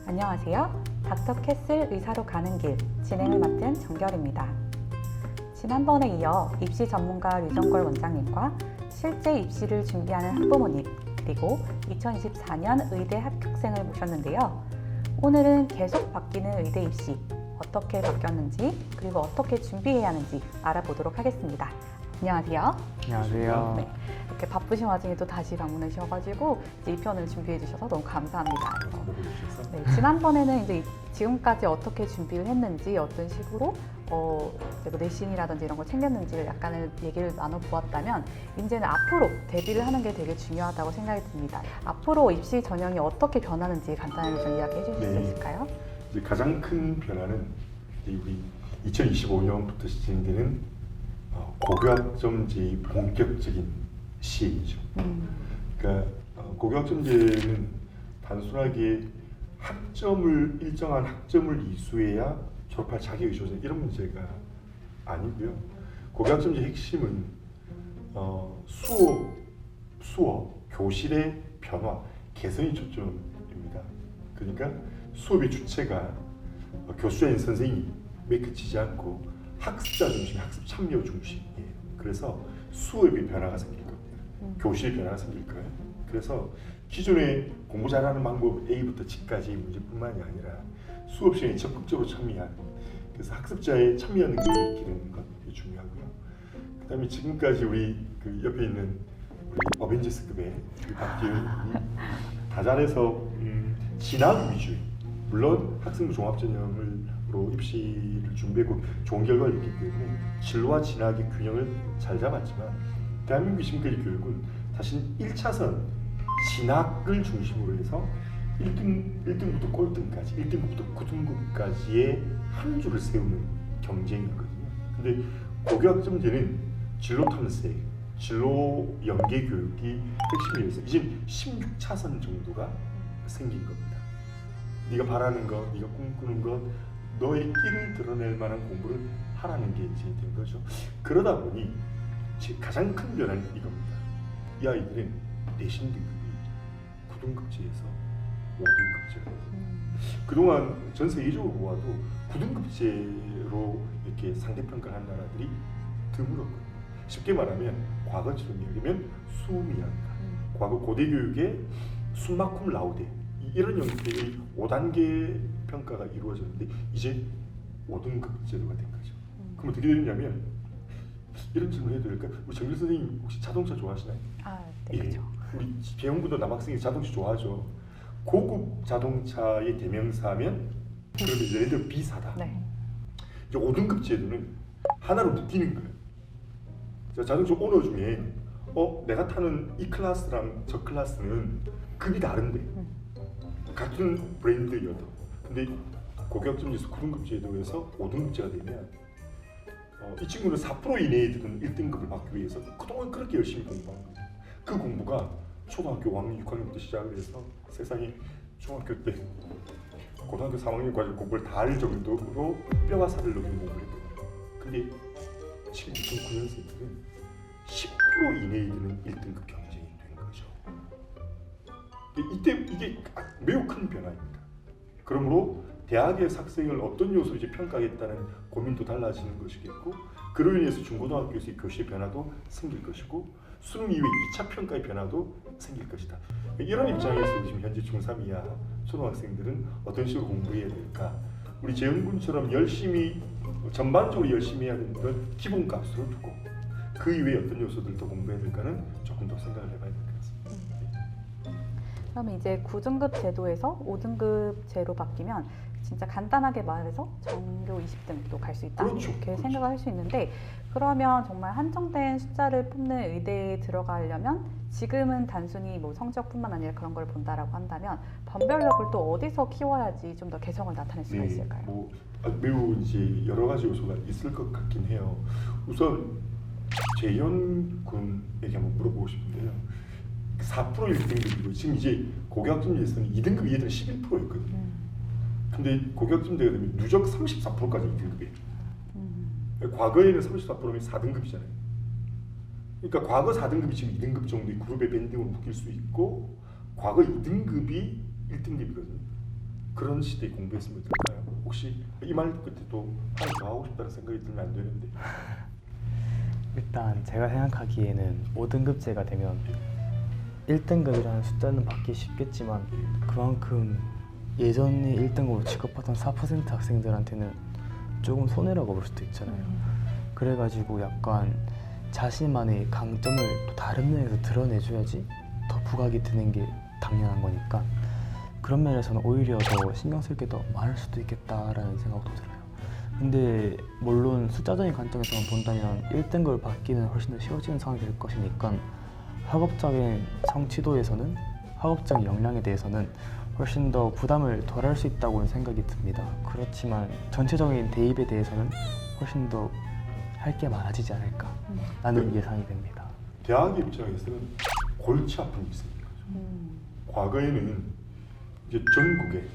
안녕하세요. 닥터 캐슬 의사로 가는 길 진행을 맡은 정결입니다. 지난번에 이어 입시 전문가 류정걸 원장님과 실제 입시를 준비하는 학부모님 그리고 2024년 의대 합격생을 모셨는데요. 오늘은 계속 바뀌는 의대 입시 어떻게 바뀌었는지 그리고 어떻게 준비해야 하는지 알아보도록 하겠습니다. 안녕하세요. 안녕하세요. 네, 이렇게 바쁘신 와중에 또 다시 방문해 주셔가지고 이 편을 준비해 주셔서 너무 감사합니다. 네, 지난번에는 이제 지금까지 어떻게 준비를 했는지 어떤 식으로 뭐 내신이라든지 이런 걸 챙겼는지를 약간의 얘기를 나눠보았다면 이제는 앞으로 대비를 하는 게 되게 중요하다고 생각이 듭니다. 앞으로 입시 전형이 어떻게 변하는지 간단하게 좀 이야기해 주실 수 있을까요? 이제 가장 큰 변화는 우리 2025년부터 시행되는 고교학점제의 본격적인 시행이죠. 그러니까 고교학점제는 단순하게 일정한 학점을 이수해야 졸업할 자격이 주어진 이런 문제가 아니고요. 고교학점제 핵심은 수업, 교실의 변화, 개선이 초점입니다. 그러니까 수업의 주체가 교수인 선생님에 그치지 않고 학습자 중심, 학습 참여 중심이에요. 그래서 수업의 변화가 생길 겁니다. 교실의 변화가 생길 거예요. 그래서 기존에 공부 잘하는 방법 A부터 G까지의 문제뿐만이 아니라 수업 시간에 적극적으로 참여하는, 그래서 학습자의 참여 능력을 기르는 것 중요하고요. 그다음에 지금까지 우리 그 옆에 있는 우리 어벤져스급의 박기훈이 다 잘해서 진학 위주의, 물론 학생부 종합전형으로 입시를 준비하고 좋은 결과를 있기 때문에 진로와 진학의 균형을 잘 잡았지만 대한민국 지금까지 교육은 사실 1차선 진학을 중심으로 해서 1등부터 꼴등까지, 1등급부터 9등급까지의 한 줄을 세우는 경쟁이거든요. 근데 고교학점제는 진로 탐색, 진로 연계 교육이 핵심이어서 이제 16차선 정도가 생긴 겁니다. 네가 바라는 것, 네가 꿈꾸는 것, 너의 끼를 드러낼 만한 공부를 하라는 게 이제 된 거죠. 그러다 보니 가장 큰 변화는 이겁니다. 이 아이들은 내신 등급이 9등급제에서 5등급제거든요. 그동안 전 세계적으로 보아도 9등급제로 이렇게 상대평가를 한 나라들이 드물었거든요. 쉽게 말하면 과거처럼 이야기하면 수미학과, 과거 고대교육의 숨마쿰 라우데 이런 형태의 5단계 평가가 이루어졌는데 이제 5등급 제도가 된 거죠. 그럼 어떻게 되느냐면 이런 질문 해도 될까요? 우리 정길 선생님 혹시 자동차 좋아하시나요? 네, 그렇죠. 우리 배영분도 남학생이 자동차 좋아하죠. 고급 자동차의 대명사면 그러면 예를 들어 B사다. 네. 이제 5등급 제도는 하나로 묶이는 거예요. 자동차 오너 중에 내가 타는 이 클래스랑 저 클래스는 급이 다른데 같은 브랜드여도 근데 고교학점제에서 9등급 제도에서 5등급제가 되면 이 친구는 4% 이내에 드는 1등급을 받기 위해서 그동안 그렇게 열심히 공부한 거예요. 그 공부가 초등학교 5학년, 6학년부터 시작을 해서 세상에 중학교 때 고등학교 3학년까지 공부를 다 할 정도로 뼈가 살을 녹이는 공부를 했거든요. 근데 지금 2009년생들은 10% 이내에 드는 1등급 경쟁이 된 거죠. 이때 이게 매우 큰 변화입니다. 그러므로 대학의 학생을 어떤 요소로 이제 평가하겠다는 고민도 달라지는 것이겠고, 그로 인해서 중고등학교에서의 교실 변화도 생길 것이고, 수능 이후에 2차 평가의 변화도 생길 것이다. 이런 입장에서 지금 현재 중3 이하 초등학생들은 어떤 식으로 공부해야 될까? 우리 재영군처럼 열심히 전반적으로 열심히 해야 되는 건 기본값으로 두고 그 이외에 어떤 요소들 더 공부해야 될까는 조금 더 생각을 해봐야 될 것 같습니다. 그러면 이제 9등급 제도에서 5등급 제로 바뀌면 진짜 간단하게 말해서 전교 20등도 갈 수 있다. 그렇죠. 이렇게 그렇죠. 생각을 할 수 있는데 그러면 정말 한정된 숫자를 뽑는 의대에 들어가려면 지금은 단순히 뭐 성적뿐만 아니라 그런 걸 본다라고 한다면 변별력을 또 어디서 키워야지 좀 더 개성을 나타낼 수가 있을까요? 매우 이제 여러 가지 요소가 있을 것 같긴 해요. 우선 재현 군에게 한번 물어보고 싶은데요. 4% 1등급이고 지금 이제 고교학점제에서는 2등급 이하들은 11%였거든요. 근데 고교학점제가 되면 누적 34%까지 2등급이에요. 과거에는 34%면 4등급이잖아요. 그러니까 과거 4등급이 지금 2등급 정도의 그룹의 밴딩으로 묶일 수 있고 과거 2등급이 1등급이거든요. 그런 시대에 공부했으면 어떨까요? 혹시 이 말 끝에 또 하나 더 하고 싶다는 생각이 들면 안 되는데. 일단 제가 생각하기에는 5등급제가 되면 1등급이라는 숫자는 받기 쉽겠지만 그만큼 예전에 1등급으로 취급하던 4% 학생들한테는 조금 손해라고 볼 수도 있잖아요. 그래가지고 약간 자신만의 강점을 또 다른 면에서 드러내줘야지 더 부각이 되는 게 당연한 거니까 그런 면에서는 오히려 더 신경 쓸 게 더 많을 수도 있겠다라는 생각도 들어요. 근데 물론 숫자적인 관점에서만 본다면 1등급을 받기는 훨씬 더 쉬워지는 상황이 될 것이니까 학업적인 성취도에서는 학업적 역량에 대해서는 훨씬 더 부담을 덜할 수 있다고는 생각이 듭니다. 그렇지만 전체적인 대입에 대해서는 훨씬 더 할 게 많아지지 않을까 라는 예상이 됩니다. 대학 입장에서는 골치 아픈 일이 생긴 거죠. 과거에는 이제 전국에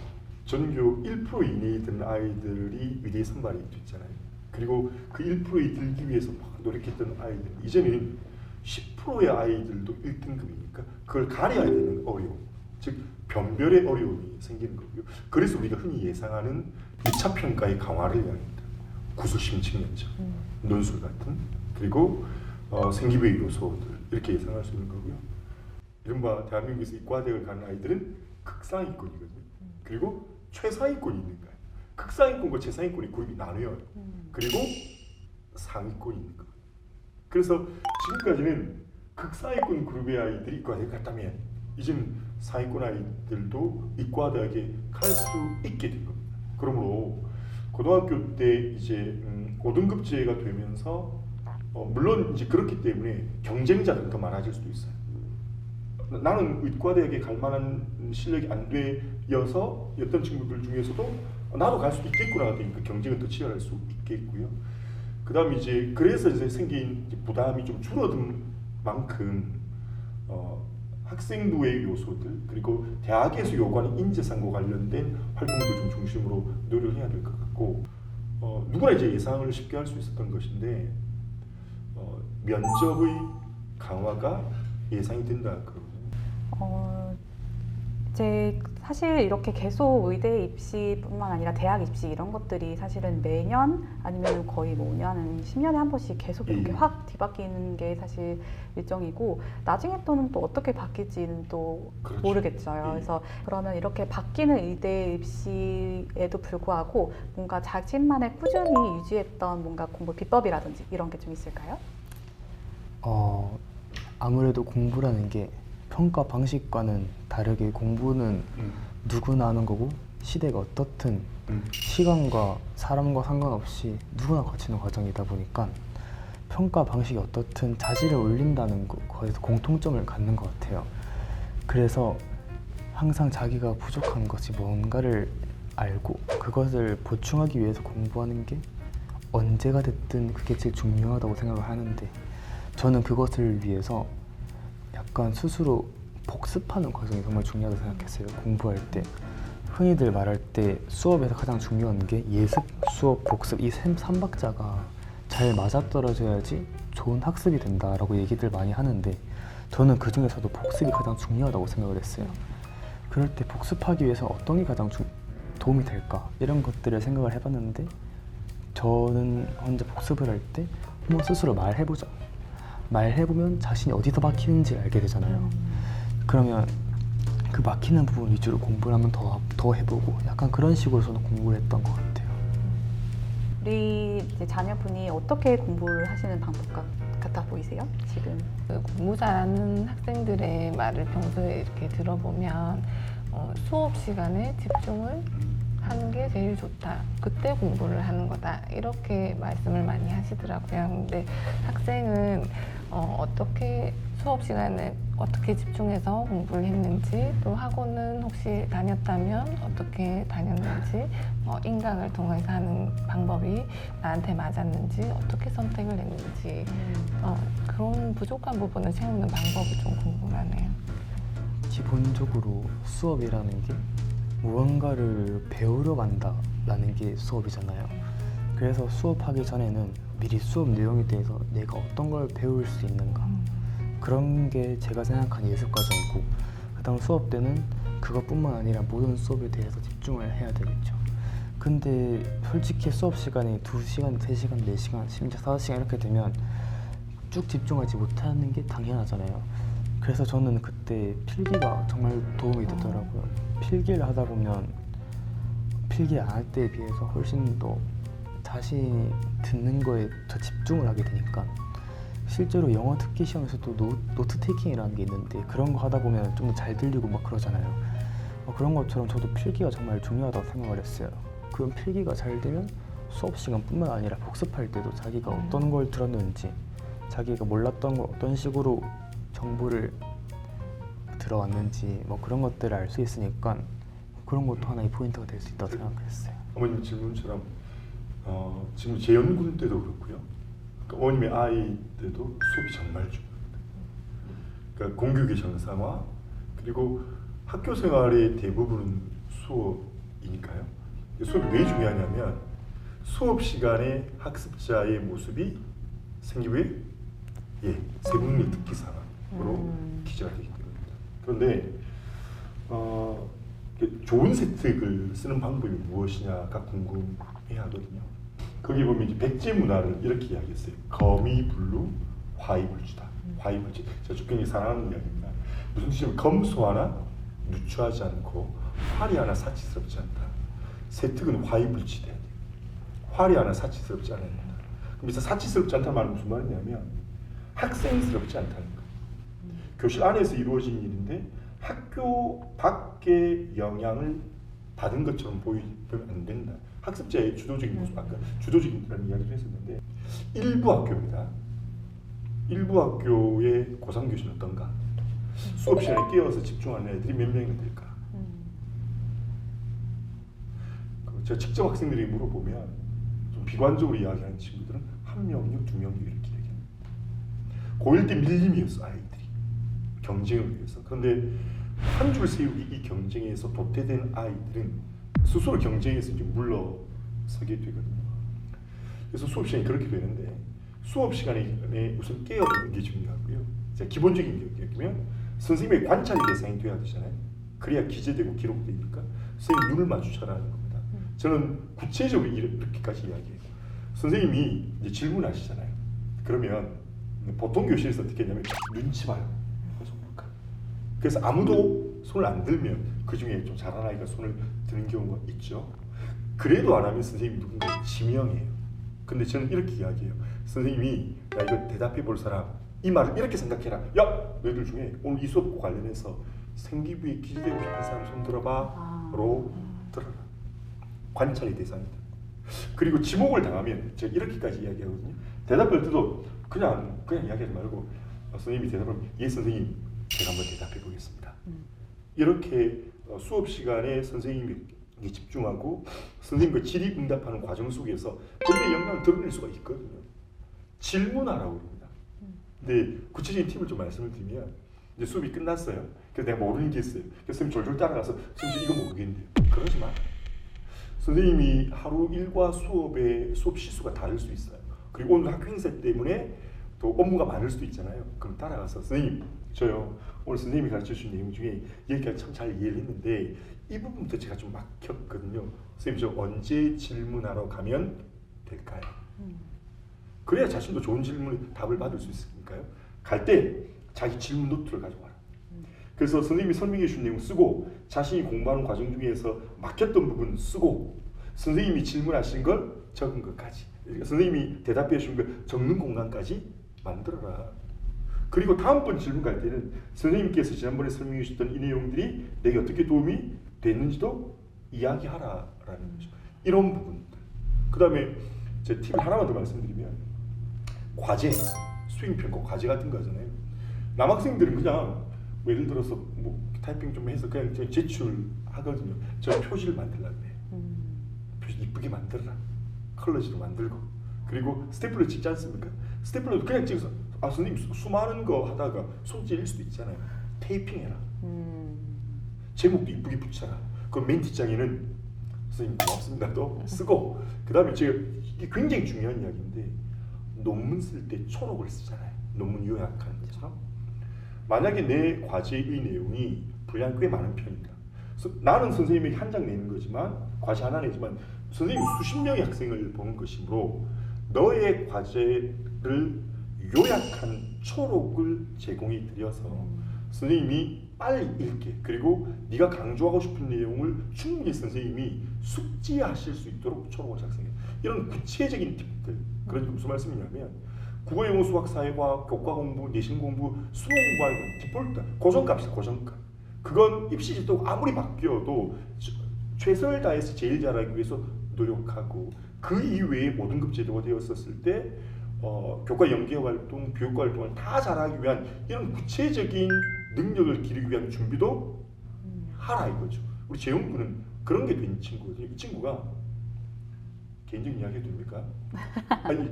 전교 1% 이내에 드는 아이들이 위대에 선발이 됐잖아요. 그리고 그 1%에 들기 위해서 막 노력했던 아이들, 이제는 10%의 아이들도 1등급이니까 그걸 가려야 되는 어려움, 즉 변별의 어려움이 생기는 거고요. 그래서 우리가 흔히 예상하는 2차 평가의 강화를 이야기합니다. 구술심층 면접, 논술 같은, 그리고 생기부의 요소들 이렇게 예상할 수 있는 거고요. 이른바 대한민국에서 이과대학을 가는 아이들은 극상위권이거든요. 그리고 최상위권이 있는 거예요. 극상위권과 최상위권이 그룹이 나뉘어요. 그리고 상위권이 있는 거예요. 그래서 지금까지는 극상위권 그룹의 아이들이 이과대학 갔다면 이제는 상위권 아이들도 이과대학에 갈 수 있게 된 겁니다. 그러므로 고등학교 때 이제 5등급제가 되면서 물론 이제 그렇기 때문에 경쟁자들은 더 많아질 수도 있어요. 나는 의과대학에 갈 만한 실력이 안 되어서 어떤 친구들 중에서도 나도 갈 수 있겠구나 되니까 경쟁은 더 치열할 수 있겠고요. 그다음 이제 그래서 이제 생긴 이제 부담이 좀 줄어든 만큼 학생부의 요소들 그리고 대학에서 요구하는 인재상과 관련된 활동들 좀 중심으로 노력을 해야 될 것 같고 누구나 이제 예상을 쉽게 할 수 있었던 것인데 면접의 강화가 예상이 된다 그러거든요. 이제 사실 이렇게 계속 의대 입시뿐만 아니라 대학 입시 이런 것들이 사실은 매년 아니면 거의 뭐 5년은 10년에 한 번씩 계속 이렇게 확 뒤바뀌는 게 사실 일정이고 나중에 또는 또 어떻게 바뀔지는 또 그렇죠. 모르겠어요. 그래서 그러면 이렇게 바뀌는 의대 입시에도 불구하고 뭔가 자신만의 꾸준히 유지했던 뭔가 공부 비법이라든지 이런 게 좀 있을까요? 아무래도 공부라는 게 평가 방식과는 다르게 공부는 누구나 하는 거고 시대가 어떻든 시간과 사람과 상관없이 누구나 거치는 과정이다 보니까 평가 방식이 어떻든 자질을 올린다는 거에서 공통점을 갖는 것 같아요. 그래서 항상 자기가 부족한 것이 뭔가를 알고 그것을 보충하기 위해서 공부하는 게 언제가 됐든 그게 제일 중요하다고 생각을 하는데 저는 그것을 위해서 약간 스스로 복습하는 과정이 정말 중요하다고 생각했어요. 공부할 때 흔히들 말할 때 수업에서 가장 중요한 게 예습, 수업, 복습 이 3박자가 잘 맞아떨어져야지 좋은 학습이 된다라고 얘기들 많이 하는데 저는 그 중에서도 복습이 가장 중요하다고 생각을 했어요. 그럴 때 복습하기 위해서 어떤 게 가장 도움이 될까 이런 것들을 생각을 해봤는데 저는 혼자 복습을 할 때 한번 스스로 말해보자. 말해보면 자신이 어디서 막히는지 알게 되잖아요. 그러면 그 막히는 부분 위주로 공부를 한번 더 해보고 약간 그런 식으로 저는 공부를 했던 것 같아요. 우리 이제 자녀분이 어떻게 공부를 하시는 방법 같아 보이세요? 지금? 그 공부 잘하는 학생들의 말을 평소에 이렇게 들어보면 수업 시간에 집중을 하는 게 제일 좋다. 그때 공부를 하는 거다. 이렇게 말씀을 많이 하시더라고요. 근데 학생은 어떻게 수업 시간에 어떻게 집중해서 공부를 했는지 또 학원은 혹시 다녔다면 어떻게 다녔는지 인강을 통해서 하는 방법이 나한테 맞았는지 어떻게 선택을 했는지 그런 부족한 부분을 채우는 방법이 좀 궁금하네요. 기본적으로 수업이라는 게 무언가를 배우러 간다라는 게 수업이잖아요. 그래서 수업하기 전에는 미리 수업 내용에 대해서 내가 어떤 걸 배울 수 있는가 그런 게 제가 생각한 예습 과정이고 그 다음 수업 때는 그것뿐만 아니라 모든 수업에 대해서 집중을 해야 되겠죠. 근데 솔직히 수업 시간이 2시간, 3시간, 4시간, 심지어 5시간 이렇게 되면 쭉 집중하지 못하는 게 당연하잖아요. 그래서 저는 그때 필기가 정말 도움이 되더라고요. 필기를 하다 보면 필기 안 할 때에 비해서 훨씬 더 자신이 듣는 거에 더 집중을 하게 되니까 실제로 영어 듣기 시험에서도 노트 테이킹이라는 게 있는데 그런 거 하다 보면 좀 더 잘 들리고 막 그러잖아요. 그런 것처럼 저도 필기가 정말 중요하다고 생각을 했어요. 그럼 필기가 잘 되면 수업 시간뿐만 아니라 복습할 때도 자기가 어떤 걸 들었는지 자기가 몰랐던 걸 어떤 식으로 정보를 들어왔는지 뭐 그런 것들을 알 수 있으니까 그런 것도 하나의 포인트가 될 수 있다고 생각했어요. 어머님 질문처럼 지금 재연군 때도 그렇고요. 그러니까 어머님의 아이 때도 수업이 정말 중요합니다. 그러니까 공교육의 정상화 그리고 학교 생활의 대부분은 수업이니까요. 수업이 왜 중요하냐면 수업 시간에 학습자의 모습이 생기 후에 세분리 듣기 상황으로 기재가 되기 때문입니다. 그런데 좋은 세특을 쓰는 방법이 무엇이냐가 궁금해하거든요. 거기 보면 이제 백제 문화를 이렇게 이야기했어요. 검이 불루 화이불주다. 화이불주. 제가 굉장히 사랑하는 이야기입니다. 무슨 뜻이냐면 검소 하나 누추하지 않고 활이 하나 사치스럽지 않다. 세특은 화이불치 돼야 돼요. 활이 하나 사치스럽지 않아야 된다. 그럼 사치스럽지 않다는 말은 무슨 말이냐면 학생스럽지 않다는 거예요. 교실 안에서 이루어진 일인데 학교 밖의 영향을 받은 것처럼 보이면 안 된다. 학습자의 주도적인 모습, 아까 주도적인이라는 이야기를 했었는데 일부 학교입니다. 일부 학교의 고3 교실은 어떤가? 수업 시간에 깨어서 집중하는 애들이 몇 명이나 될까? 제가 직접 학생들에게 물어보면 좀 비관적으로 이야기하는 친구들은 1명이요, 2명이요 이렇게 얘기합니다. 고1 때 밀림이었어 아이들이 경쟁을 위해서. 그런데 한 줄 세우기 이 경쟁에서 도태된 아이들은 스스로 경쟁에서 이제 물러서게 되거든요. 그래서 수업 시간이 그렇게 되는데 수업 시간에 우선 깨어있는 게 중요하고요. 기본적인 경우면 선생님의 관찰 대상이 돼야 되잖아요. 그래야 기재되고 기록되니까 선생님 눈을 마주쳐라는 겁니다. 저는 구체적으로 이렇게까지 이야기해요. 선생님이 이제 질문하시잖아요. 그러면 보통 교실에서 어떻게 하냐면 눈치 봐요. 그래서 아무도 손을 안 들면 그 중에 좀 잘하는 아이가 손을 드는 경우가 있죠. 그래도 안 하면 선생님이 누군가 지명해요. 근데 저는 이렇게 이야기해요. 선생님이 야 이거 대답해 볼 사람 이 말을 이렇게 생각해라. 야 너희들 중에 오늘 이 수업과 관련해서 생기부에 기재되고 싶은 사람 손 들어봐.로 들어라. 관찰의 대상이다. 그리고 지목을 당하면 제가 이렇게까지 이야기하거든요. 대답할 때도 그냥 이야기하지 말고 선생님이 대답하면 예 선생님 제가 한번 대답해 보겠습니다. 이렇게 수업 시간에 선생님에게 집중하고 선생님과 질의응답하는 과정 속에서 본인의 역량을 드러낼 수가 있거든요. 질문하라고 합니다. 근데 구체적인 팁을 좀 말씀을 드리면 이제 수업이 끝났어요. 그래서 내가 모르는 게 있어요. 그래서 선생님 졸졸 따라가서 선생님 이거 모르겠는데요. 그러지 마. 선생님이 하루 일과 수업의 수업 시수가 다를 수 있어요. 그리고 오늘 학교 행사 때문에 또 업무가 많을 수도 있잖아요. 그럼 따라가서 선생님 저요 오늘 선생님이 가르쳐 주신 내용 중에 여기까지 참 잘 이해를 했는데 이 부분부터 제가 좀 막혔거든요. 선생님 저 언제 질문하러 가면 될까요? 그래야 자신도 좋은 질문에 답을 받을 수 있으니까요. 갈 때 자기 질문 노트를 가져와라. 그래서 선생님이 설명해 주신 내용 쓰고 자신이 공부하는 과정 중에서 막혔던 부분 쓰고 선생님이 질문하신 걸 적은 것까지 그러니까 선생님이 대답해 주신 걸 적는 공간까지 만들어라. 그리고 다음번 질문 갈 때는 선생님께서 지난번에 설명해 주셨던 이 내용들이 내게 어떻게 도움이 됐는지도 이야기하라라는 거죠. 이런 부분들. 그 다음에 제 팁을 하나만 더 말씀드리면 과제, 수행평가 과제 같은 거 하잖아요. 남학생들은 그냥 뭐 예를 들어서 뭐 타이핑 좀 해서 그냥 제출하거든요. 저 표지를 만들려고 해요. 표지 이쁘게 만들어라. 컬러지도 만들고 그리고 스태플러 찍지 않습니까? 스태플러도 그냥 찍어서 아 선생님 수많은 거 하다가 손 찔릴 수도 있잖아요. 테이핑해라. 제목도 이쁘게 붙여라. 그 맨 뒷장에는 선생님 고맙습니다도 쓰고 그 다음에 제가 이게 굉장히 중요한 이야기인데 논문 쓸 때 초록을 쓰잖아요. 논문 요약하는 것처럼 만약에 내 과제의 내용이 분량 꽤 많은 편이다. 나는 선생님에게 한 장 내는 거지만 과제 하나 내지만 선생님이 수십 명의 학생을 보는 것이므로 너의 과제를 요약한 초록을 제공해 드려서 선생님이 빨리 읽게 그리고 네가 강조하고 싶은 내용을 충분히 선생님이 숙지하실 수 있도록 초록을 작성해. 이런 구체적인 팁들. 그러니까 무슨 말씀이냐면 국어, 영어, 수학, 사회과학, 교과 공부, 내신 공부, 수능 공부하는 건 디폴트 고정값이다. 고정값. 그건 입시 제도가 아무리 바뀌어도 최선을 다해서 제일 잘하기 위해서 노력하고 그 이외에 모든 급 제도가 되었었을 때 교과 연계 활동, 교육과 활동을 다 잘하기 위한 이런 구체적인 능력을 기르기 위한 준비도 하라 이거죠. 우리 재용 군은 그런 게 된 친구거든요. 이 친구가 개인적인 이야기 해도 됩니까? 아니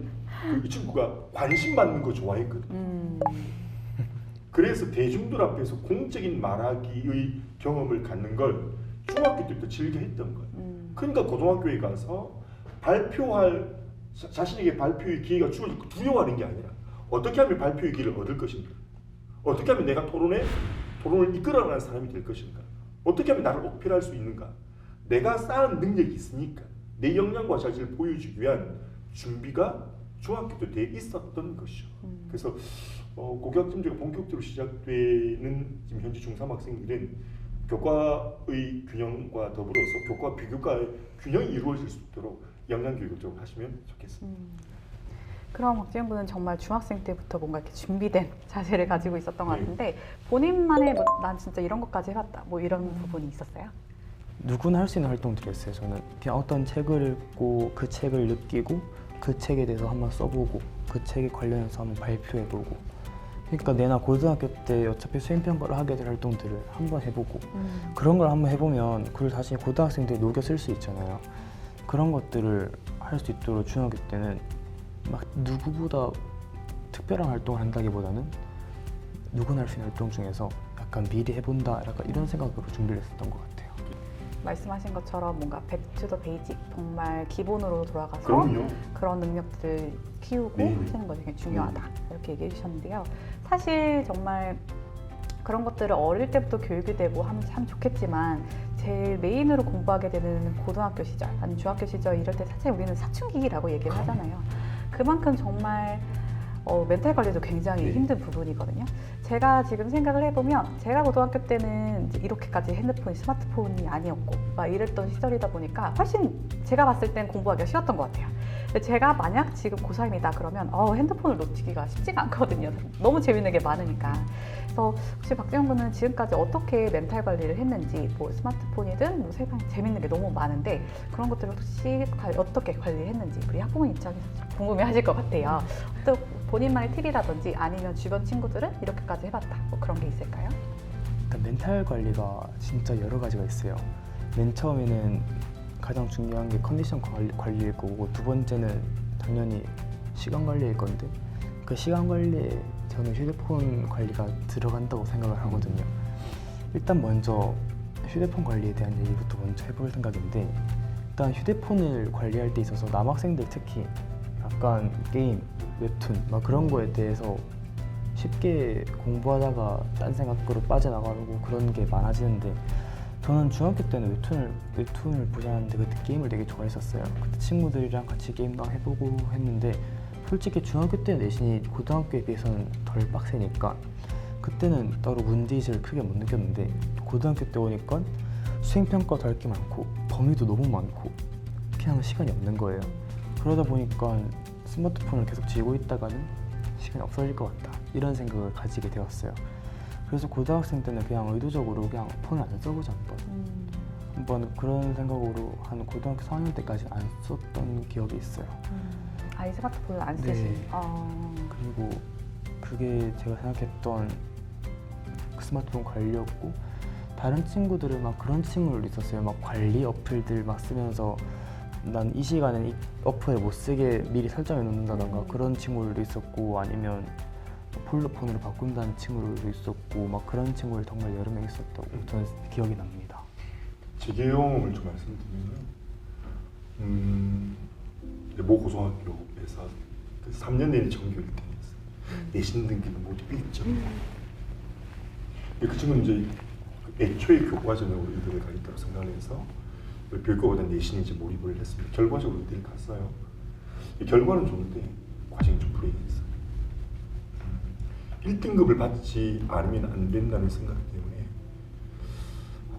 이 친구가 관심 받는 거 좋아했거든요. 그래서 대중들 앞에서 공적인 말하기의 경험을 갖는 걸 중학교 때부터 즐겨 했던 거예요. 그러니까 고등학교에 가서 발표할 자신에게 발표의 기회가 주어질 거 두려워하는 게 아니라 어떻게 하면 발표의 기회를 얻을 것인가, 어떻게 하면 내가 토론을 이끌어가는 사람이 될 것인가, 어떻게 하면 나를 어필할 수 있는가, 내가 쌓은 능력이 있으니까 내 역량과 자질을 보여주기 위한 준비가 중학교 때 돼 있었던 것이죠. 그래서 고교학점제가 본격적으로 시작되는 지금 현재 중3 학생들은 교과의 균형과 더불어서 교과 비교과의 균형이 이루어질 수 있도록 역량 교육을 좀 하시면 좋겠습니다. 그럼 박지훈 정말 중학생 때부터 뭔가 이렇게 준비된 자세를 가지고 있었던 것 같은데 본인만의 난 진짜 이런 것까지 해봤다 뭐 이런 부분이 있었어요? 누구나 할 수 있는 활동들이 있어요. 저는 그냥 어떤 책을 읽고 그 책을 느끼고 그 책에 대해서 한번 써보고 그 책에 관련해서 한번 발표해보고 그러니까 내나 고등학교 때 어차피 수행평가를 하게 될 활동들을 한번 해보고 그런 걸 한번 해보면 그걸 다시 고등학생 때 녹여 쓸 수 있잖아요. 그런 것들을 할 수 있도록 중학교 때는 막 누구보다 특별한 활동을 한다기보다는 누구나 할 수 있는 활동 중에서 약간 미리 해본다 약간 이런 생각으로 준비를 했었던 것 같아요. 말씀하신 것처럼 뭔가 back to the basic 정말 기본으로 돌아가서 그럼요. 그런 능력들을 키우고 네. 하시는 것이 굉장히 중요하다 이렇게 얘기해 주셨는데요. 사실 정말 그런 것들을 어릴 때부터 교육이 되고 하면 참 좋겠지만 제일 메인으로 공부하게 되는 고등학교 시절 아니면 중학교 시절 이럴 때 사실 우리는 사춘기라고 얘기를 하잖아요. 그만큼 정말 멘탈 관리도 굉장히 네. 힘든 부분이거든요. 제가 지금 생각을 해보면 제가 고등학교 때는 이제 이렇게까지 핸드폰이 스마트폰이 아니었고 막 이랬던 시절이다 보니까 훨씬 제가 봤을 땐 공부하기가 쉬웠던 것 같아요. 근데 제가 만약 지금 고3이다 그러면 핸드폰을 놓치기가 쉽지가 않거든요. 너무 재밌는 게 많으니까. 그래서 혹시 박지훈 군은 지금까지 어떻게 멘탈 관리를 했는지 뭐 스마트폰이든 뭐 세상에 재밌는 게 너무 많은데 그런 것들을 혹시 어떻게 관리했는지 우리 학부모 입장에서 궁금해하실 것 같아요. 또 본인만의 팁이라든지 아니면 주변 친구들은 이렇게까지 해봤다 뭐 그런 게 있을까요? 일단 멘탈 관리가 진짜 여러 가지가 있어요. 맨 처음에는 가장 중요한 게 컨디션 관리일 거고 두 번째는 당연히 시간 관리일 건데 그 시간 관리에 저는 휴대폰 관리가 들어간다고 생각을 하거든요. 일단 먼저 휴대폰 관리에 대한 얘기부터 먼저 해볼 생각인데 일단 휴대폰을 관리할 때 있어서 남학생들 특히 약간 게임, 웹툰 막 그런 거에 대해서 쉽게 공부하다가 딴 생각으로 빠져나가고 그런 게 많아지는데 저는 중학교 때는 웹툰을 보자는데 그때 게임을 되게 좋아했었어요. 그때 친구들이랑 같이 게임도 해보고 했는데 솔직히 중학교 때 내신이 고등학교에 비해서는 덜 빡세니까 그때는 따로 문제의식을 크게 못 느꼈는데 고등학교 때 오니까 수행평가도 할 게 많고 범위도 너무 많고 그냥 시간이 없는 거예요. 그러다 보니까 스마트폰을 계속 쥐고 있다가는 시간이 없어질 것 같다 이런 생각을 가지게 되었어요. 그래서 고등학생 때는 그냥 의도적으로 그냥 폰을 안 써보자 한번 그런 생각으로 한 고등학교 4학년 때까지 안 썼던 기억이 있어요. 아예 스마트폰을 안 네. 쓰시는. 그리고 그게 제가 생각했던 그 스마트폰 관리였고 다른 친구들은 막 그런 친구들도 있었어요. 막 관리 어플들 막 쓰면서 난 이 시간엔 이 어플을 못 쓰게 미리 설정해 놓는다던가 그런 친구들도 있었고 아니면 폴더폰으로 바꾼다는 친구들도 있었고 막 그런 친구들 정말 여러 명 있었다고 저는 기억이 납니다. 제 경험을 좀 말씀드리면 모 고등학교에서 3년 내내 정규 1등이었어요. 내신 등기는 모두 1점. 그 친구는 이제 애초에 교과전으로 의대를 가겠다고 생각을 해서 별거보다 내신에 이제 몰입을 했습니다. 결과적으로 의대를 갔어요. 이 결과는 좋은데 과정이 좀 불행했어요. 1등급을 받지 않으면 안 된다는 생각 때문에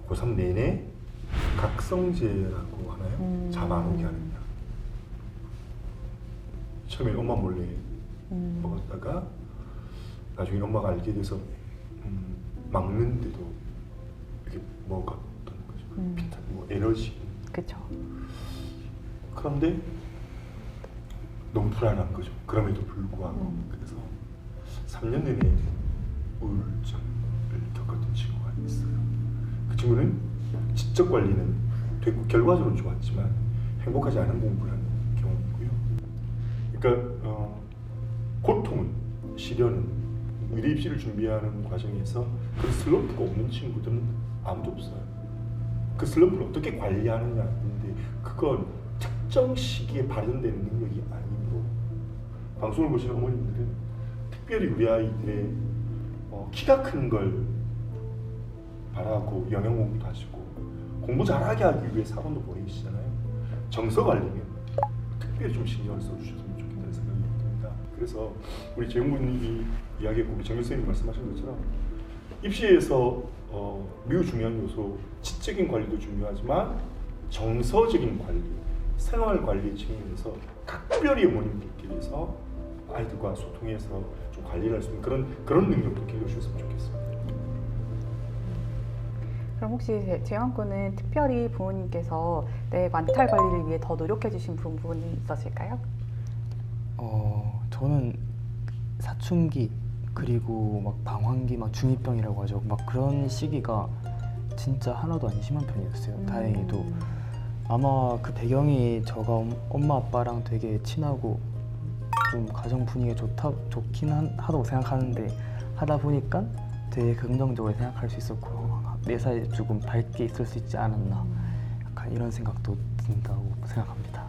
고3 내내 각성제라고 하나요? 잠 안 오게 하는 약. 처음에 엄마 몰래 먹었다가 나중에 엄마가 알게 돼서 막는데도 이렇게 먹었던 거죠. 비타민, 뭐 에너지. 그렇죠. 그런데 너무 불안한 거죠. 그럼에도 불구하고 그래서 3년 내내 우울증을 겪었던 친구가 있어요. 그 친구는 지적 관리는 되고 결과적으로 좋았지만 행복하지 않은 공부를 하는 경우이고요. 그러니까 고통은 시련은 의대 입시를 준비하는 과정에서 그 슬럼프가 없는 친구들은 아무도 없어요. 그 슬럼프를 어떻게 관리하느냐인데 그건 특정 시기에 발현되는 능력이 아니므로 방송을 보시는 어머님들은 특별히 우리 아이들의 키가 큰 걸 바라고 영양 공부도 하시고 공부 잘하게 하기 위해 학원도 보내시잖아요. 정서 관리면 특별히 좀 신경을 써주셨으면 좋겠다는 생각이 듭니다. 그래서 우리 재용군님이 이야기했고 우리 정일 선생님이 말씀하신 것처럼 입시에서 매우 중요한 요소 지적인 관리도 중요하지만 정서적인 관리, 생활 관리 측면에서 각별히 어머님들께서 아이들과 소통해서 좀 관리를 할 수 있는 그런 능력도 길러주셨으면 좋겠습니다. 그럼 혹시 재환군은 특별히 부모님께서 내 멘탈 관리를 위해 더 노력해 주신 부분이 있으실까요? 저는 사춘기 그리고 막 방황기, 막 중2병이라고 하죠. 막 그런 시기가 진짜 하나도 안 심한 편이었어요. 다행히도. 아마 그 배경이 저가 엄마 아빠랑 되게 친하고 좀 가정 분위기가 좋긴 하다고 생각하는데 하다 보니까 되게 긍정적으로 생각할 수 있었고 내 사이에 조금 밝게 있을 수 있지 않았나 약간 이런 생각도 든다고 생각합니다.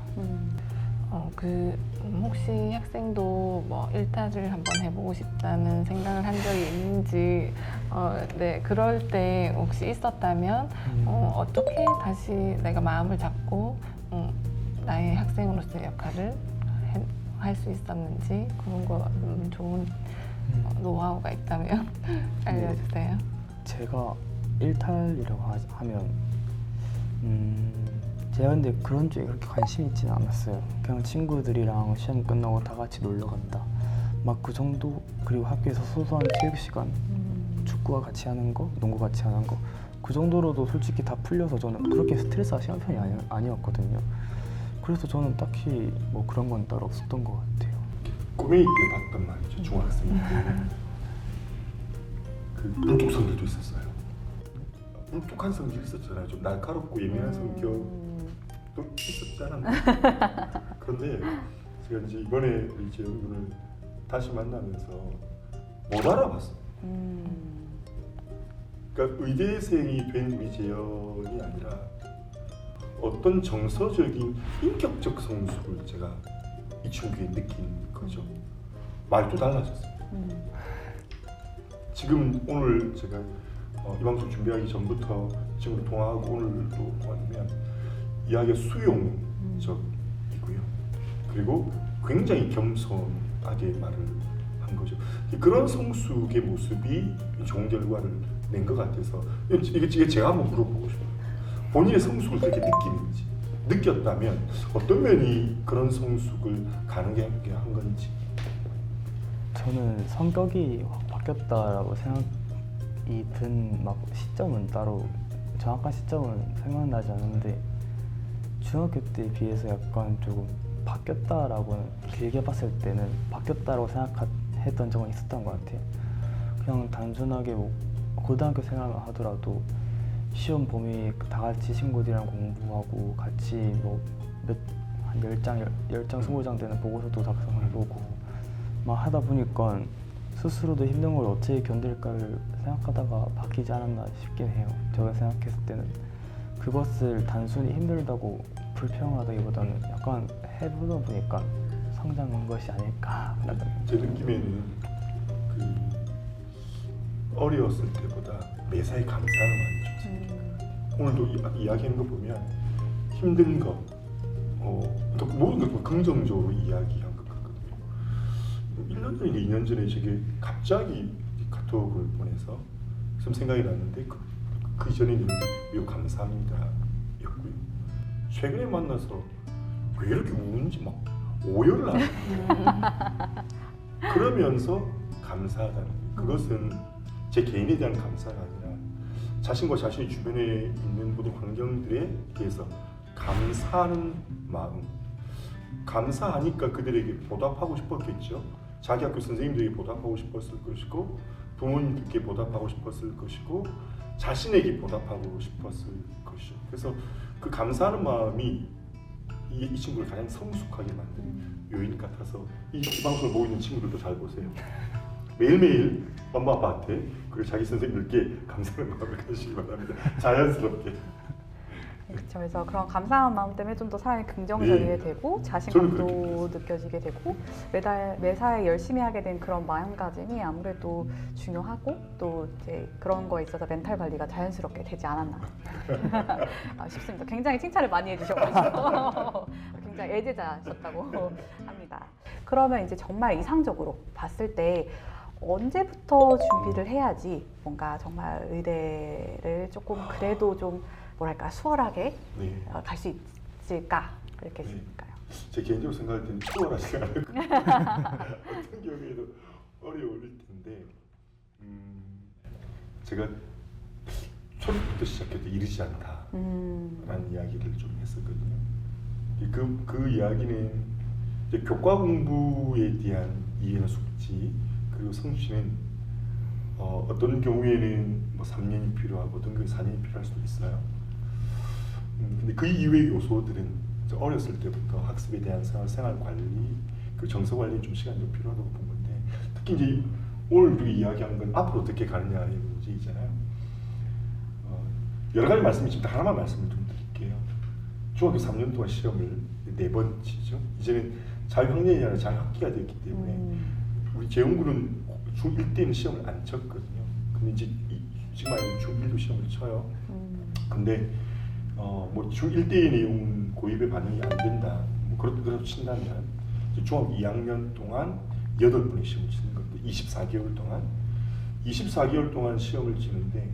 혹시 학생도 뭐 일탈을 한번 해보고 싶다는 생각을 한 적이 있는지, 네, 그럴 때 혹시 있었다면 어떻게 다시 내가 마음을 잡고 나의 학생으로서의 역할을 할 수 있었는지 그런 거 좋은 노하우가 있다면 알려주세요. 제가 일탈이라고 하면 제가 근데 그런 쪽에 그렇게 관심이 있지는 않았어요. 그냥 친구들이랑 시험 끝나고 다 같이 놀러 간다 막 그 정도. 그리고 학교에서 소소한 체육 시간 축구와 같이 하는 거, 농구 같이 하는 거 그 정도로도 솔직히 다 풀려서 저는 그렇게 스트레스가 심한 편이 아니었거든요. 그래서 저는 딱히 뭐 그런 건 따로 없었던 것 같아요. 꼬맹이 때 봤단 말이죠. 중학생 때. 그 불뚝성들도 있었어요. 불뚝한 성질 있었잖아요. 좀 날카롭고 예민한 성격도 있었지 않았나. 그런데 제가 이제 이번에 우리 재영군을 다시 만나면서 못 알아봤어요. 그러니까 의대생이 된 우리 재영이 아니라 어떤 정서적인 인격적 성숙을 제가 이 친구에 느낀 거죠. 말도 달라졌어요. 지금 오늘 제가 이 방송 준비하기 전부터 친구를 통화하고 오늘도 통화하면 이야기가 수용적이고요. 그리고 굉장히 겸손하게 말을 한 거죠. 그런 성숙의 모습이 좋은 결과를 낸 것 같아서 이게 제가 한번 물어보고 싶어요. 본인의 성숙을 그렇게 느끼는지, 느꼈다면 어떤 면이 그런 성숙을 가능하게 한 건지. 저는 성격이 확 바뀌었다라고 생각이 든 막 시점은 따로 정확한 시점은 생각나지 않는데 중학교 때 비해서 약간 조금 바뀌었다라고는 길게 봤을 때는 바뀌었다라고 생각했던 적은 있었던 것 같아요. 그냥 단순하게 뭐 고등학교 생활만 하더라도 시험 봄에 다 같이 친구들이랑 공부하고 같이 뭐 한 10장, 20장 되는 보고서도 작성해보고 막 하다 보니까 스스로도 힘든 걸 어떻게 견딜까를 생각하다가 바뀌지 않았나 싶긴 해요. 제가 생각했을 때는 그것을 단순히 힘들다고 불평하다기보다는 약간 해보다 보니까 성장한 것이 아닐까. 제 느낌에는 그 어려웠을 때보다 매사에 감사하는 마음이 좀 생깁니다. 오늘도 이야기하는 거 보면 힘든 거, 또 모든 것도 긍정적으로 이야기한 것 같거든요. 1년 전인가 2년 전에 제게 갑자기 카톡을 보내서 좀 생각이 났는데 그 이전에는 매우 감사합니다 였고요. 최근에 만나서 왜 이렇게 우는지 막 오열을 하는 그러면서 감사하다는 거예요. 그것은 제 개인에 대한 감사가 아니라 자신과 자신의 주변에 있는 모든 환경들에 대해서 감사하는 마음. 감사하니까 그들에게 보답하고 싶었겠죠. 자기 학교 선생님들에게 보답하고 싶었을 것이고 부모님께 보답하고 싶었을 것이고 자신에게 보답하고 싶었을 것이죠. 그래서 그 감사하는 마음이 이 친구를 가장 성숙하게 만드는 요인 같아서 이 방송을 보고 있는 친구들도 잘 보세요. 매일매일 엄마 아빠한테 그리고 자기 선생님들께 감사하는 마음을 가지시기 바랍니다. 자연스럽게. 그렇죠. 그래서 그런 감사한 마음 때문에 좀 더 사람이 긍정적이게 되고 자신감도 느껴지게 되고 매사에 열심히 하게 된 그런 마음가짐이 아무래도 중요하고 또 이제 그런 거에 있어서 멘탈 관리가 자연스럽게 되지 않았나 싶습니다. 굉장히 칭찬을 많이 해주셔가지고 굉장히 애제자셨다고 합니다. 그러면 이제 정말 이상적으로 봤을 때 언제부터 준비를 해야지 뭔가 정말 의대를 조금 그래도 좀 뭐랄까 수월하게 갈 수 있을까 그렇게 싶을까요? 제 개인적으로 생각할 때는 수월하지 않을 것 같아요. 어떤 경우에도 어려울 텐데 제가 초록부터 시작해도 이르지 않다라는 이야기를 좀 했었거든요. 그 이야기는 이제 교과 공부에 대한 이해나 숙지 그리고 성취는 어떤 경우에는 뭐 3년이 필요하고 어떤 경우에 4년이 필요할 수도 있어요. 근데 그 이외의 요소들은 어렸을 때부터 학습에 대한 생활 관리, 그 정서 관리에 좀 시간이 좀 필요하다고 본 건데 특히 이제 오늘 우리가 이야기한 건 앞으로 어떻게 가느냐의 문제이잖아요. 여러 가지 말씀이 지금 하나만 말씀을 좀 드릴게요. 중학교 3년 동안 시험을 4번 치죠. 이제는 자유학년이 아니라 자유학기가 되었기 때문에 우리 재연군은 중1 때는 시험을 안 쳤거든요. 근데 이제 지금 아니면 중1도 시험을 쳐요. 근데 뭐 중1 때의 내용은 고입에 반영이 안 된다. 뭐 그렇다고 친다면 중학교 2학년 동안 8번의 시험을 치는 건데 24개월 동안 시험을 치는데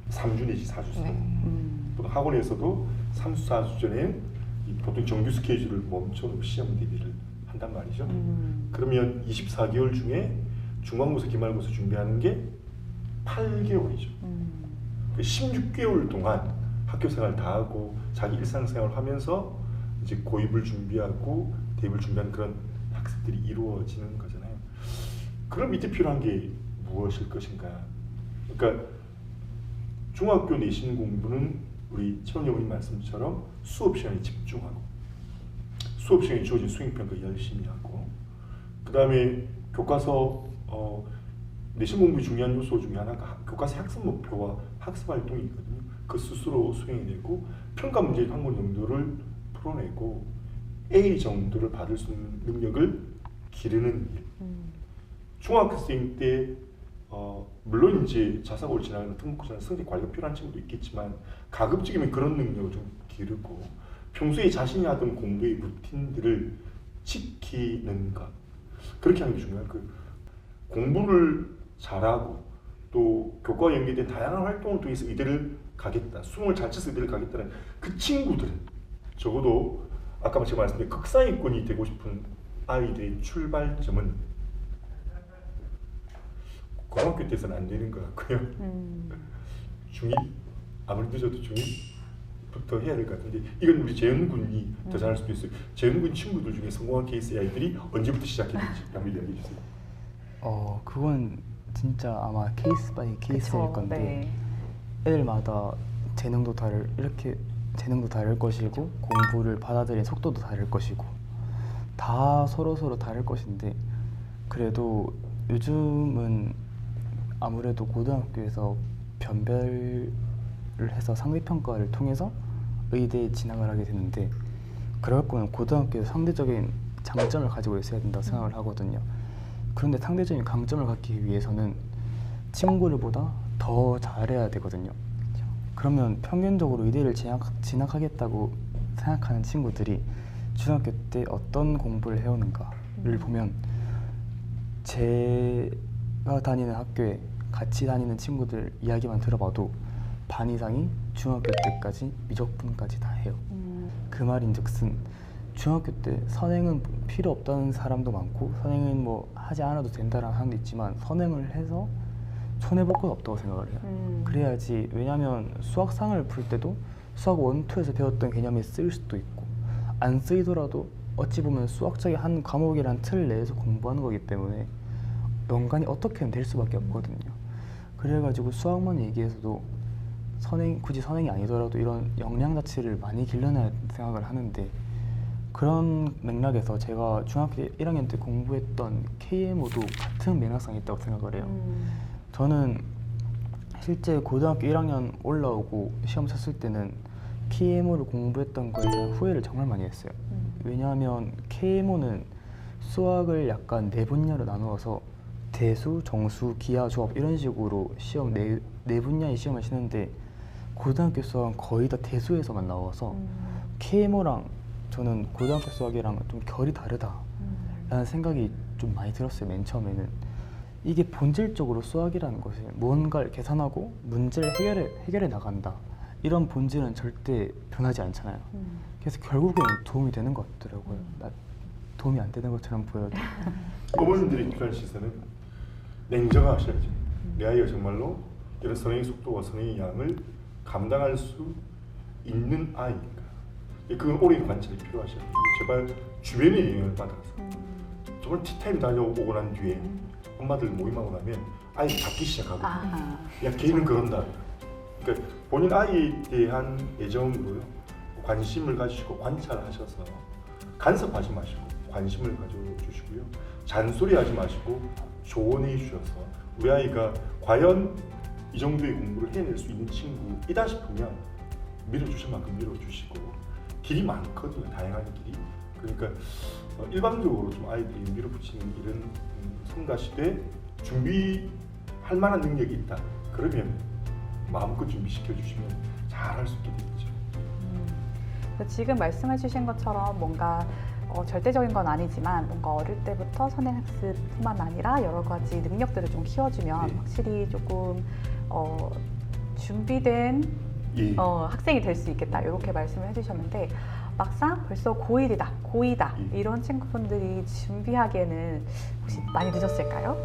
3주 내지 4주 보통 학원에서도 3주 4주 전에 보통 정규 스케줄을 멈춰놓고 시험 대비를 한단 말이죠. 그러면 24개월 중에 중간고사, 기말고사 준비하는 게 8개월이죠. 16개월 동안 학교생활 다 하고 자기 일상생활을 하면서 이제 고입을 준비하고 대입을 준비하는 그런 학습들이 이루어지는 거잖아요. 그럼 이때 필요한 게 무엇일 것인가? 그러니까 중학교 내신 공부는 우리 최원영님 말씀처럼 수업 시간에 집중하고 수업 시간에 주어진 수행평가 열심히 하고 그 다음에 교과서 내신 공부의 중요한 요소 중에 하나가 교과서 학습 목표와 학습 활동이 있거든요. 그 스스로 수행해내고 평가 문제 한 권 정도를 풀어내고 A 정도를 받을 수 있는 능력을 기르는 일. 중학생 때 물론 이제 자사고를 지나가는 특목고사는 성적 관리가 필요한 친구도 있겠지만 가급적이면 그런 능력을 좀 기르고 평소에 자신이 하던 공부의 루틴들을 지키는 것 그렇게 하는 게 중요해요. 그 공부를 잘하고 또 교과와 연계된 다양한 활동을 통해서 의대를 가겠다, 수능을 잘 쳐서 의대를 가겠다는 그 친구들은 적어도 아까 제가 말씀드린 극상위권이 되고 싶은 아이들의 출발점은 고등학교 때서는 안 되는 것 같고요. 중1 아무리 늦어도 중1부터 해야 될 것 같은데 이건 우리 재연군이 더 잘할 수도 있어요. 재연군 친구들 중에 성공한 케이스의 아이들이 언제부터 시작했는지 한번 이야기해 주세요. 그건 진짜 아마 케이스 바이 케이스일 건데 네. 애들마다 재능도 다를 것이고 공부를 받아들이는 속도도 다를 것이고 다 서로 다를 것인데 그래도 요즘은 아무래도 고등학교에서 변별을 해서 상대평가를 통해서 의대에 진학을 하게 되는데 그럴 거면 고등학교에서 상대적인 장점을 가지고 있어야 된다고 생각을 하거든요. 그런데 상대적인 강점을 갖기 위해서는 친구들보다 더 더 잘해야 되거든요. 그러면 평균적으로 의대를 진학하겠다고 생각하는 친구들이 중학교 때 어떤 공부를 해오는가를 보면 제가 다니는 학교에 같이 다니는 친구들 이야기만 들어봐도 반 이상이 중학교 때까지 미적분까지 다 해요. 그 말인즉슨 중학교 때 선행은 필요 없다는 사람도 많고 선행은 뭐 하지 않아도 된다라는 사람도 있지만 선행을 해서 손해볼 건 없다고 생각을 해요. 그래야지. 왜냐하면 수학상을 풀 때도 수학 1, 2에서 배웠던 개념이 쓰일 수도 있고 안 쓰이더라도 어찌 보면 수학적인 한 과목이란 틀 내에서 공부하는 거기 때문에 연관이 어떻게든 될 수밖에 없거든요. 그래가지고 수학만 얘기해서도 굳이 선행이 아니더라도 이런 역량 자체를 많이 길러내야 생각을 하는데, 그런 맥락에서 제가 중학교 1학년 때 공부했던 KMO도 같은 맥락상이 있다고 생각을 해요. 저는 실제 고등학교 1학년 올라오고 시험 쳤을 때는 KMO를 공부했던 거에 대한 후회를 정말 많이 했어요. 왜냐하면 KMO는 수학을 약간 네 분야로 나누어서 대수, 정수, 기하, 조합 이런 식으로 시험 네 분야의 시험을 치는데 고등학교 수학은 거의 다 대수에서만 나와서 KMO랑 저는 고등학교 수학이랑 좀 결이 다르다라는 생각이 좀 많이 들었어요. 맨 처음에는. 이게 본질적으로 수학이라는 것이 무언가를 계산하고 문제를 해결해 나간다. 이런 본질은 절대 변하지 않잖아요. 그래서 결국에는 도움이 되는 것 같더라고요. 도움이 안 되는 것처럼 보여도. 어머님들이 필요한 시선은 냉정하셔야죠. 내 아이가 정말로 이런 선행의 속도와 선행의 양을 감당할 수 있는 아이인가. 그건 오랜 관찰이 필요하셔요. 제발 주변의 영향을 받아서 정말 티타임 다녀오고 난 뒤에 엄마들 모임하고 나면 아이 잡기 시작하거든요. 야, 걔는 그런다. 그러니까 본인 아이에 대한 애정으로요, 관심을 가지시고 관찰하셔서 간섭하지 마시고 관심을 가져주시고요, 잔소리하지 마시고 조언해 주셔서 우리 아이가 과연 이 정도의 공부를 해낼 수 있는 친구이다 싶으면 밀어주실 만큼 밀어주시고, 길이 많거든요. 다양한 길이. 그러니까 일반적으로 좀 아이들이 밀어붙이는 일은 성가시되 준비할 만한 능력이 있다. 그러면 마음껏 준비시켜 주시면 잘 할 수 있게 되겠죠. 지금 말씀해 주신 것처럼 뭔가 절대적인 건 아니지만 뭔가 어릴 때부터 선행학습뿐만 아니라 여러 가지 능력들을 좀 키워주면 네. 확실히 조금 준비된 예. 학생이 될 수 있겠다 이렇게 말씀을 해주셨는데, 막상 벌써 고1이다, 고2다 이런 친구분들이 준비하기에는 혹시 많이 늦었을까요?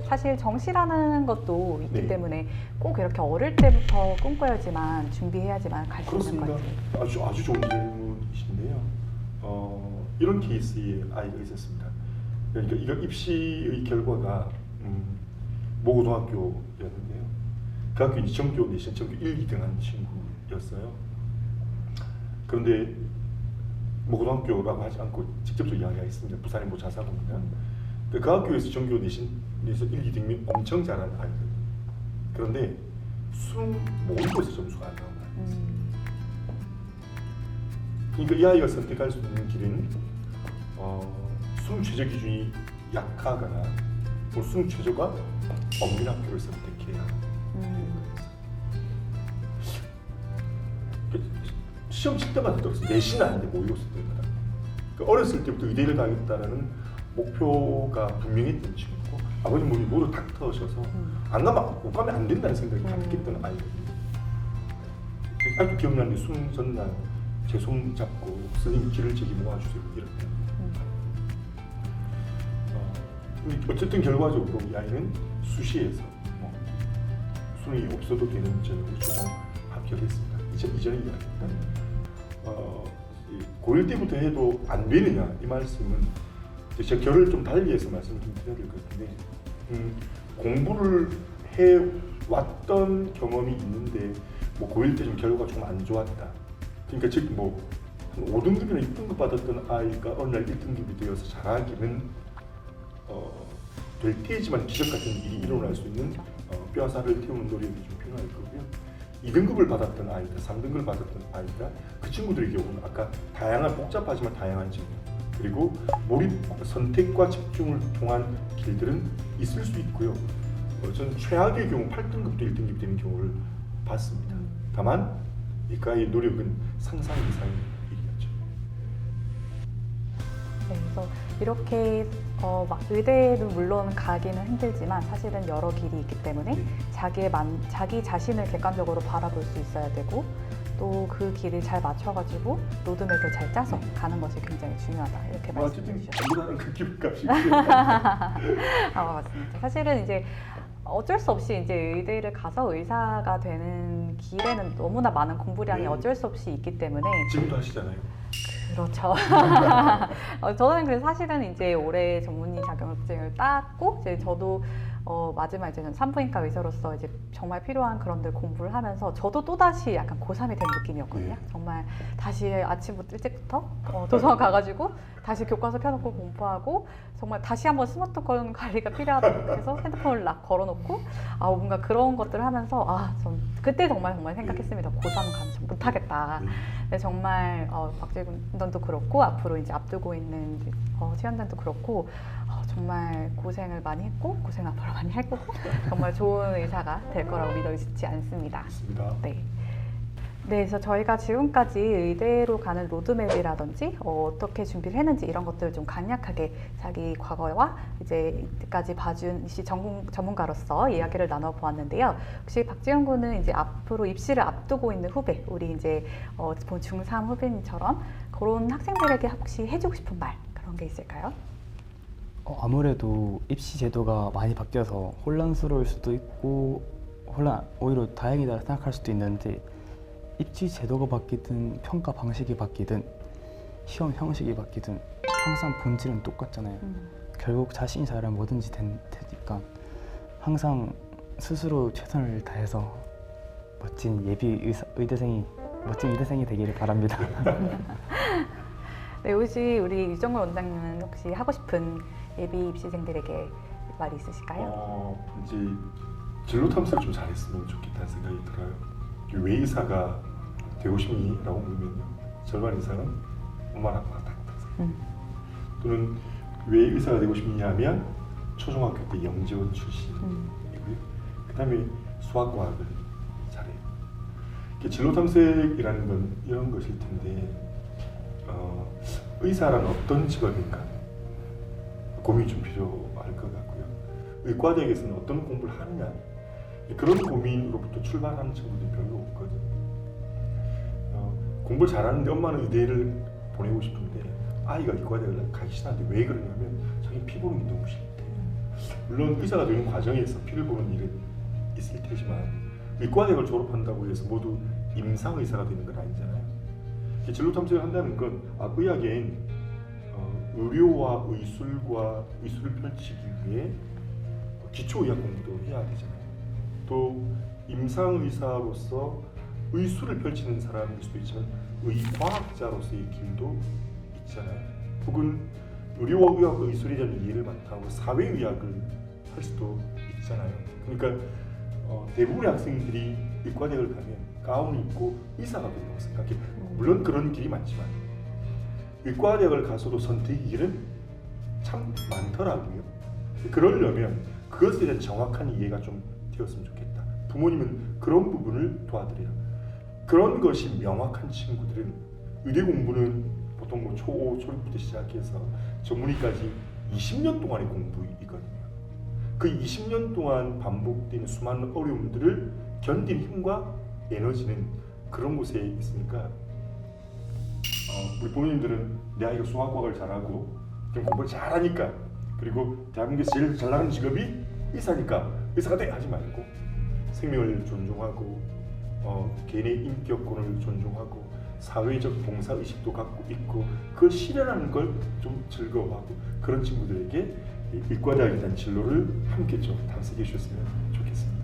사실 정시라는 것도 있기 네. 때문에 꼭 이렇게 어릴 때부터 꿈꿔야지만 준비해야지만 갈 수 있는 그렇습니다. 건지. 아주 좋은 질문이신데요. 이런 케이스의 아이가 있었습니다. 그러니까 이거 입시의 결과가 모고등학교였는데요. 그 학교 전교 내신 전교 1, 2등 한 친구였어요. 그런데 모고등학교라고 하지 않고 직접적으로 이야기가 있습니다. 부산의 모 자사고입니다. 그 학교에서 전교 내신에서 1, 2등이면 엄청 잘하는 아이거든요. 그런데 모의고에서 점수가 안 나온 거예요. 그러니까 이 아이가 선택할 수 있는 길은 수능 최저 기준이 약하거나 수능 최저가 없는 학교를 선택해야 시험 칠 때마다 들었어요. 내신은 아닌데 모의고사 때마다. 그러니까 어렸을 때부터 의대를 가겠다라는 목표가 분명했던 친구고, 아버님 모두 닥터셔서 못 가면 안 된다는 생각이 가득했던 아이거든요. 아직도 기억나는 게 수능 전날 제 손 잡고 선생님 길을 저기 모아주세요 이렇게. 어쨌든 결과적으로 이 아이는 수시에서 수능이 없어도 되는 점으로 최종 합격했습니다. 이전에 이야기했던 고1 때부터 해도 안 되느냐 이 말씀은 제가 결을 좀 달리해서 말씀을 좀 드려야 될 것 같은데, 공부를 해왔던 경험이 있는데 고1 때 좀 결과가 좀 안 좋았다. 그러니까 즉 5등급이나 6등급 받았던 아이가 어느 날 1등급이 되어서 잘하기는 될 테지만 기적 같은 일이 일어날 수 있는 뼈살을 태우는 노력이 좀 필요할 거고요. 2등급을 받았던 아이다, 3등급을 받았던 아이다, 그 친구들의 경우는 아까 다양한 복잡하지만 다양한 질문, 그리고 몰입, 선택과 집중을 통한 길들은 있을 수 있고요. 저는 최악의 경우 8등급도 1등급이 되는 경우를 봤습니다. 다만 이과의 노력은 상상 이상인 일이었죠. 네, 그래서 이렇게 막 의대는 물론 가기는 힘들지만 사실은 여러 길이 있기 때문에 자기 자신을 객관적으로 바라볼 수 있어야 되고 또 그 길을 잘 맞춰가지고 로드맵을 잘 짜서 가는 것이 굉장히 중요하다 이렇게 말씀해 어쨌든 주셨어요. 우리나라는 그 기분값이 맞습니다. 사실은 이제 어쩔 수 없이 이제 의대를 가서 의사가 되는 길에는 너무나 많은 공부량이 네. 어쩔 수 없이 있기 때문에 지금도 하시잖아요. 그렇죠. 저는 그래서 사실은 이제 올해 전문의 자격증을 땄고 이제 저도 마지막 이제 산부인과 의사로서 이제 정말 필요한 그런 데 공부를 하면서 저도 또 다시 약간 고3이 된 느낌이었거든요. 네. 정말 다시 아침부터 일찍부터 도서관 가가지고 다시 교과서 펴놓고 공부하고 정말 다시 한번 스마트폰 관리가 필요하다고 해서 핸드폰을 락 걸어놓고 뭔가 그런 것들을 하면서 전 그때 정말 생각했습니다. 고3 가면 좀 못하겠다. 근데 정말 박재근도 그렇고 앞으로 이제 앞두고 있는 치원단도 그렇고 정말 고생을 많이 했고 고생 앞으로 많이 할 거고 정말 좋은 의사가 될 거라고 믿어지지 않습니다. 맞습니다. 네. 네, 그래서 저희가 지금까지 의대로 가는 로드맵이라든지 어떻게 준비를 했는지 이런 것들을 좀 간략하게 자기 과거와 이제 이때까지 봐준 전문가로서 이야기를 나눠보았는데요. 혹시 박지영 군은 이제 앞으로 입시를 앞두고 있는 후배, 우리 이제 중3 후배님처럼 그런 학생들에게 혹시 해주고 싶은 말 그런 게 있을까요? 아무래도 입시 제도가 많이 바뀌어서 혼란스러울 수도 있고 오히려 다행이다 생각할 수도 있는데 입시 제도가 바뀌든 평가 방식이 바뀌든 시험 형식이 바뀌든 항상 본질은 똑같잖아요. 결국 자신이 잘하면 뭐든지 되니까 항상 스스로 최선을 다해서 멋진 의대생이 되기를 바랍니다. 네, 혹시 우리 유정걸 원장님은 혹시 하고 싶은 예비 입시생들에게 말이 있으실까요? 이제 진로 탐색을 좀 잘했으면 좋겠다는 생각이 들어요. 왜 의사가 되고 싶니?라고 물으면요, 절반 이상은 엄마랑 아빠가 또는 왜 의사가 되고 싶냐 하면 초중학교 때 영재원 출신이고요. 그 다음에 수학과학을 잘해요. 진로 탐색이라는 건 이런 것일 텐데 의사란 어떤 직업인가 고민이 좀 필요할 것 같고요. 의과대학에서는 어떤 공부를 하느냐 그런 고민으로부터 출발하는 친구들이 별로 없거든요. 공부를 잘하는데 엄마는 의대를 보내고 싶은데 아이가 의과대학을 가기 싫어하는데 왜 그러냐면 자기 피 보는 게 너무 싫대. 물론 의사가 되는 과정에서 피를 보는 일은 있을 테지만 의과대학을 졸업한다고 해서 모두 임상의사가 되는 건 아니잖아요. 진로 탐색을 한다는 건 의학엔 의료와 의술을 펼치기 위해 기초의학 공부도 해야 되잖아요. 또 임상의사로서 의술을 펼치는 사람일 수도 있지만 의과학자로서의 길도 있잖아요. 혹은 의료와 의학과 의술에 대한 이해를 바탕으로 사회의학을 할 수도 있잖아요. 그러니까 대부분의 학생들이 의과대학을 가면 가운을 입고 의사가 된다고 생각해요. 물론 그런 길이 많지만 의과대학을 가서도 선택의 길은 참 많더라고요. 그러려면 그것에 대한 정확한 이해가 좀 되었으면 좋겠다. 부모님은 그런 부분을 도와드려요. 그런 것이 명확한 친구들은 의대 공부는 보통 초5, 초6부터 시작해서 전문의까지 20년 동안의 공부이거든요. 그 20년 동안 반복되는 수많은 어려움들을 견딜 힘과 에너지는 그런 곳에 있으니까 우리 부모님들은 내 아이가 수학과학을 잘하고 공부를 잘하니까 그리고 대한민국에서 제일 잘 나가는 직업이 의사니까 의사가 돼 하지 말고 생명을 존중하고 개인의 인격권을 존중하고 사회적 봉사의식도 갖고 있고 그걸 실현하는 걸 좀 즐거워하고 그런 친구들에게 의과대학에 대한 진로를 함께 좀 탐색해 주셨으면 좋겠습니다.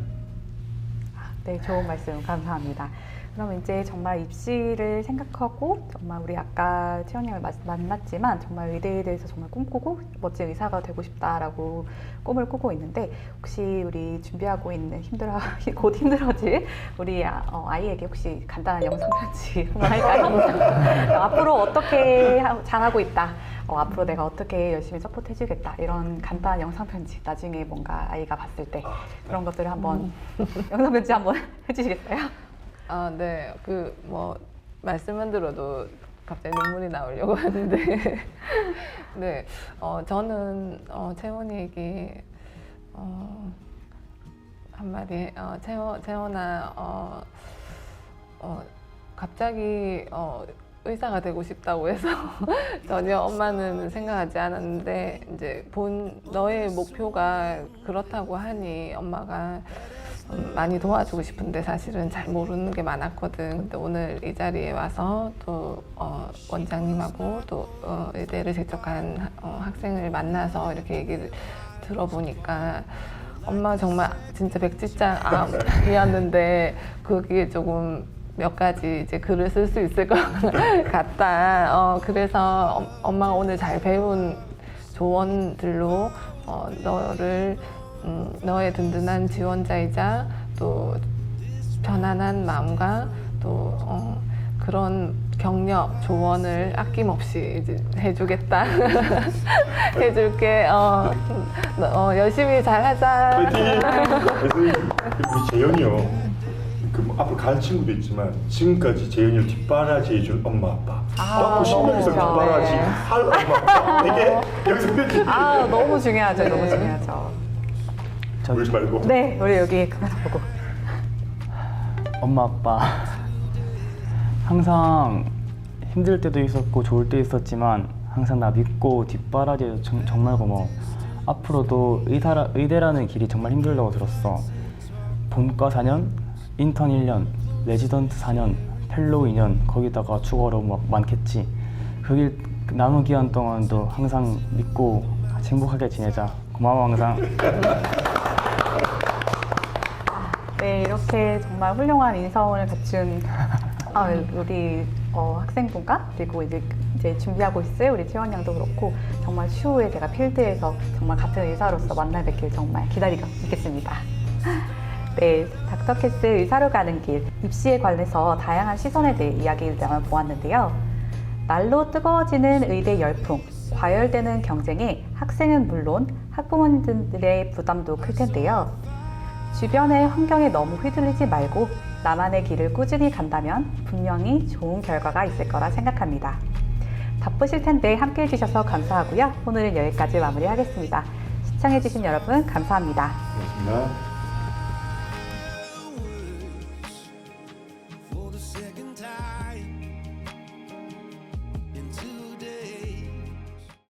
네, 좋은 말씀 감사합니다. 그럼 이제 정말 입시를 생각하고 정말 우리 아까 채원님을 만났지만 정말 의대에 대해서 정말 꿈꾸고 멋진 의사가 되고 싶다라고 꿈을 꾸고 있는데 혹시 우리 준비하고 있는 곧 힘들어질 우리 아이에게 혹시 간단한 영상 편지 한번 할까요? 앞으로 어떻게 잘하고 있다. 앞으로 내가 어떻게 열심히 서포트해주겠다 이런 간단한 영상 편지 나중에 뭔가 아이가 봤을 때 그런 것들을 한번 영상 편지 한번 해주시겠어요? 아, 네. 말씀만 들어도 갑자기 눈물이 나오려고 하는데, 네. 저는 채원이에게 한마디, 채원아, 갑자기 의사가 되고 싶다고 해서 전혀 엄마는 생각하지 않았는데 이제 너의 목표가 그렇다고 하니 엄마가 많이 도와주고 싶은데 사실은 잘 모르는 게 많았거든. 근데 오늘 이 자리에 와서 또 원장님하고 또 의대를 재촉한 학생을 만나서 이렇게 얘기를 들어보니까 엄마 정말 진짜 백지장 암이었는데 그게 조금 몇 가지 이제 글을 쓸 수 있을 것 같다. 그래서 엄마가 오늘 잘 배운 조언들로 너의 든든한 지원자이자 또 편안한 마음과 또 그런 격려, 조언을 아낌없이 이제 해주겠다. 해줄게. 열심히 잘하자. 파이팅! 그래서 우리 재현이요. 앞으로 갈 친구도 있지만 지금까지 재현이를 뒷바라지해준 엄마 아빠. 앞으로 10년 이상 그렇죠. 뒷바라지 네. 할 엄마 아빠. 이게 여기서 편지. 너무 중요하죠. 너무 중요하죠. 울지 말고. 네, 우리 여기 카메라 보고. 엄마 아빠 항상 힘들 때도 있었고 좋을 때 있었지만 항상 나 믿고 뒷바라지해서 정말 고마워. 앞으로도 의대라는 길이 정말 힘들다고 들었어. 본과 4년, 인턴 1년, 레지던트 4년, 펠로우 2년, 거기다가 추가 어려움 많겠지. 그 길 남은 기간 동안도 항상 믿고 같이 행복하게 지내자. 고마워 항상. 네, 이렇게 정말 훌륭한 인성을 갖춘 우리 학생분과 그리고 이제 준비하고 있을 우리 채원 양도 그렇고 정말 추후에 제가 필드에서 정말 같은 의사로서 만나 뵙길 정말 기다리고 있겠습니다. 네, 닥터캐스 의사로 가는 길 입시에 관해서 다양한 시선에 대해 이야기를 나눠보았는데요. 날로 뜨거워지는 의대 열풍, 과열되는 경쟁에 학생은 물론 학부모님들의 부담도 클 텐데요. 주변의 환경에 너무 휘둘리지 말고 나만의 길을 꾸준히 간다면 분명히 좋은 결과가 있을 거라 생각합니다. 바쁘실 텐데 함께 해주셔서 감사하고요. 오늘은 여기까지 마무리하겠습니다. 시청해주신 여러분 감사합니다. 고맙습니다.